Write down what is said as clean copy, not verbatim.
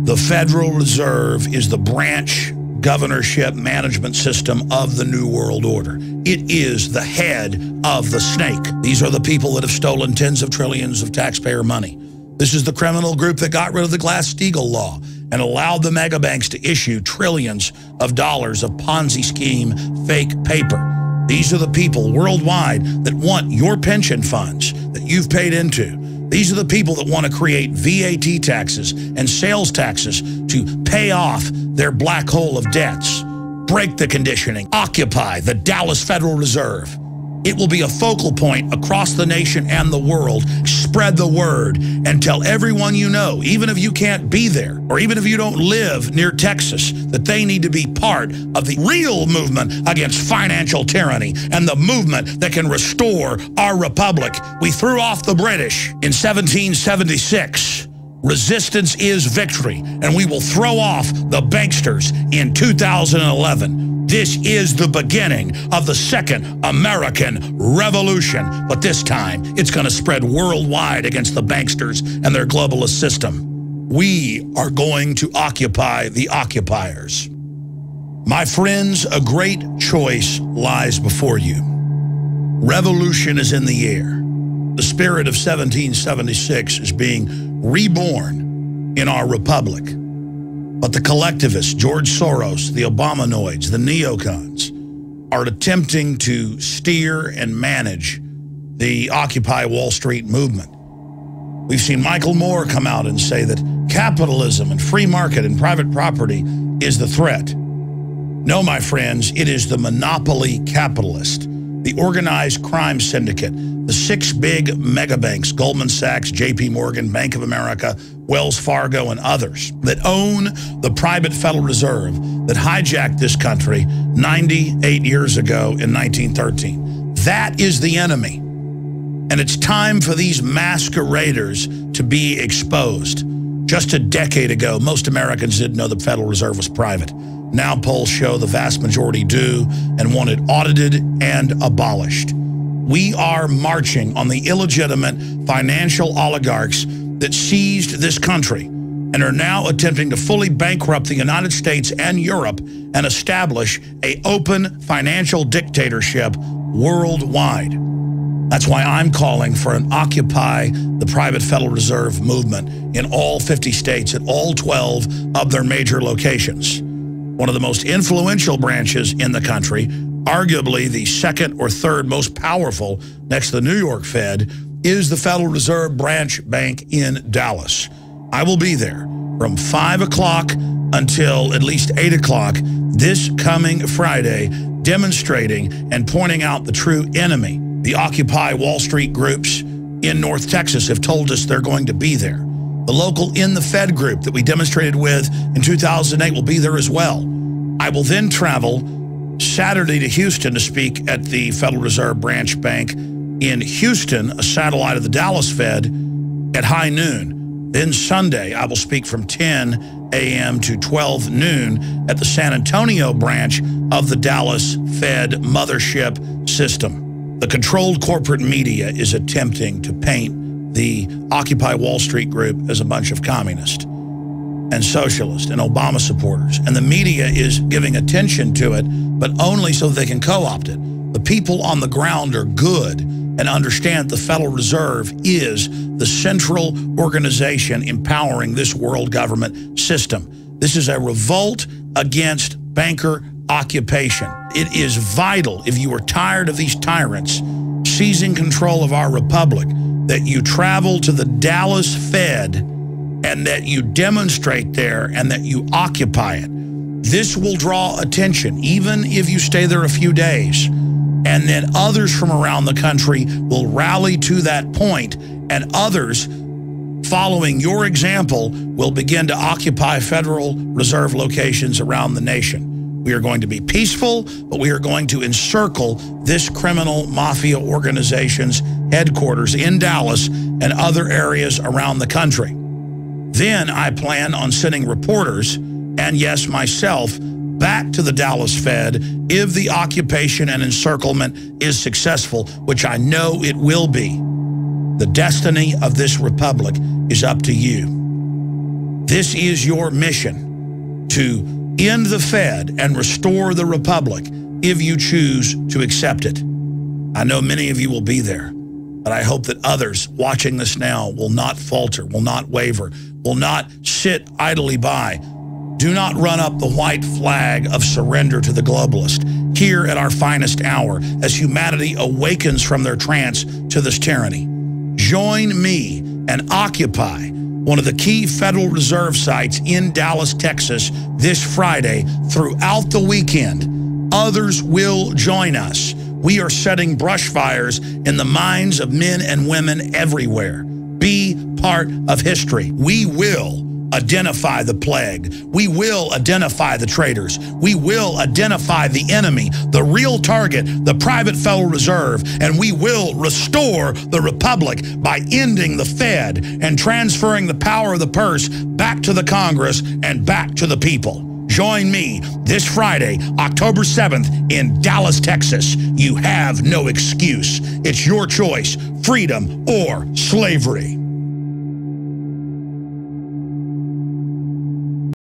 The Federal Reserve is the branch governorship management system of the New World Order. It is the head of the snake. These are the people that have stolen tens of trillions of taxpayer money. This is the criminal group that got rid of the Glass-Steagall law and allowed the mega banks to issue trillions of dollars of Ponzi scheme fake paper. These are the people worldwide that want your pension funds that you've paid into. These are the people that want to create VAT taxes and sales taxes to pay off their black hole of debts. Break the conditioning. Occupy the Dallas Federal Reserve. It will be a focal point across the nation and the world. Spread the word and tell everyone you know, even if you can't be there, or even if you don't live near Texas, that they need to be part of the real movement against financial tyranny and the movement that can restore our republic. We threw off the British in 1776. Resistance is victory, and we will throw off the banksters in 2011. This is the beginning of the second American Revolution, but this time it's going to spread worldwide against the banksters and their globalist system. We are going to occupy the occupiers. My friends, a great choice lies before you. Revolution is in the air. The spirit of 1776 is being reborn in our republic. But the collectivists, George Soros, the Obamanoids, the neocons, are attempting to steer and manage the Occupy Wall Street movement. We've seen Michael Moore come out and say that capitalism and free market and private property is the threat. No, my friends, it is the monopoly capitalist, the organized crime syndicate, the 6 big mega banks, Goldman Sachs, JP Morgan, Bank of America, Wells Fargo, and others, that own the private Federal Reserve that hijacked this country 98 years ago in 1913. That is the enemy. And it's time for these masqueraders to be exposed. Just a decade ago, most Americans didn't know the Federal Reserve was private. Now polls show the vast majority do and want it audited and abolished. We are marching on the illegitimate financial oligarchs that seized this country and are now attempting to fully bankrupt the United States and Europe and establish an open financial dictatorship worldwide. That's why I'm calling for an Occupy the Private Federal Reserve movement in all 50 states at all 12 of their major locations. One of the most influential branches in the country, arguably the second or third most powerful next to the New York Fed, is the Federal Reserve branch bank in Dallas. I will be there from 5 o'clock until at least 8 o'clock this coming Friday, demonstrating and pointing out the true enemy. The Occupy Wall Street groups in North Texas have told us they're going to be there. The local In the Fed group that we demonstrated with in 2008 will be there as well. I will then travel Saturday to Houston to speak at the Federal Reserve branch bank in Houston, a satellite of the Dallas Fed, at high noon. Then Sunday, I will speak from 10 a.m. to 12 noon at the San Antonio branch of the Dallas Fed mothership system. The controlled corporate media is attempting to paint the Occupy Wall Street group as a bunch of communists and socialists and Obama supporters. And the media is giving attention to it, but only so they can co-opt it. The people on the ground are good and understand the Federal Reserve is the central organization empowering this world government system. This is a revolt against banker occupation. It is vital, if you are tired of these tyrants seizing control of our republic, that you travel to the Dallas Fed and that you demonstrate there and that you occupy it. This will draw attention, even if you stay there a few days. And then others from around the country will rally to that point, and others following your example will begin to occupy Federal Reserve locations around the nation. We are going to be peaceful, but we are going to encircle this criminal mafia organization's headquarters in Dallas and other areas around the country. Then I plan on sending reporters, and yes, myself, back to the Dallas Fed if the occupation and encirclement is successful, which I know it will be. The destiny of this republic is up to you. This is your mission to end the Fed and restore the Republic if you choose to accept it. I know many of you will be there, but I hope that others watching this now will not falter, will not waver, will not sit idly by. Do not run up the white flag of surrender to the globalist here at our finest hour as humanity awakens from their trance to this tyranny. Join me and occupy one of the key Federal Reserve sites in Dallas, Texas this Friday throughout the weekend. Others will join us. We are setting brush fires in the minds of men and women everywhere. Be part of history. We will identify the plague. We will identify the traitors. We will identify the enemy, the real target, the private Federal Reserve, and we will restore the Republic by ending the Fed and transferring the power of the purse back to the Congress and back to the people. Join me this Friday, October 7th in Dallas, Texas. You have no excuse. It's your choice, freedom or slavery.